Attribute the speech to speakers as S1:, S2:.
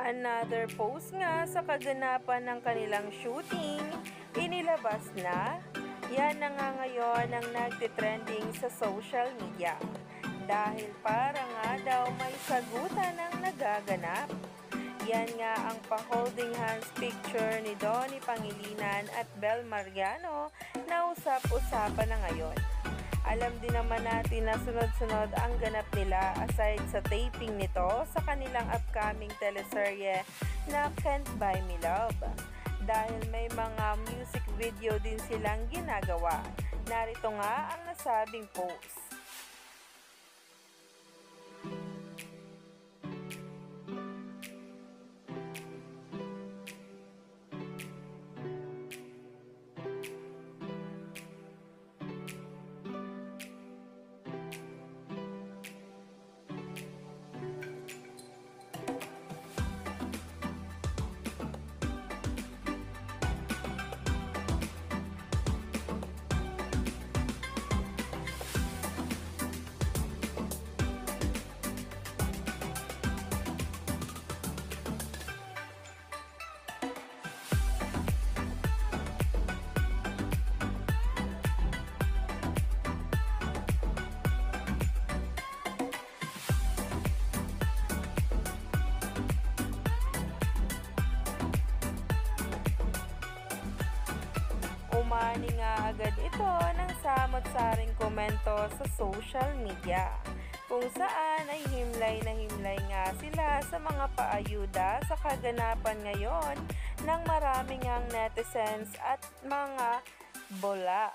S1: Another post nga sa kaganapan ng kanilang shooting, inilabas na, yan na nga ngayon ang nagtitrending sa social media. Dahil para nga daw may sagutan ang nagaganap. Yan nga ang pa-holding hands picture ni Donnie Pangilinan at Bel Mariano na usap-usapan na ngayon. Alam din naman natin na sunod-sunod ang ganap nila aside sa taping nito sa kanilang upcoming teleserye na Can't Buy Me Love. Dahil may mga music video din silang ginagawa. Narito nga ang nasabing post. Umani nga agad ito ng samot-saring komento sa social media, kung saan ay himlay na himlay nga sila sa mga paayuda sa kaganapan ngayon ng maraming ang netizens at mga bola.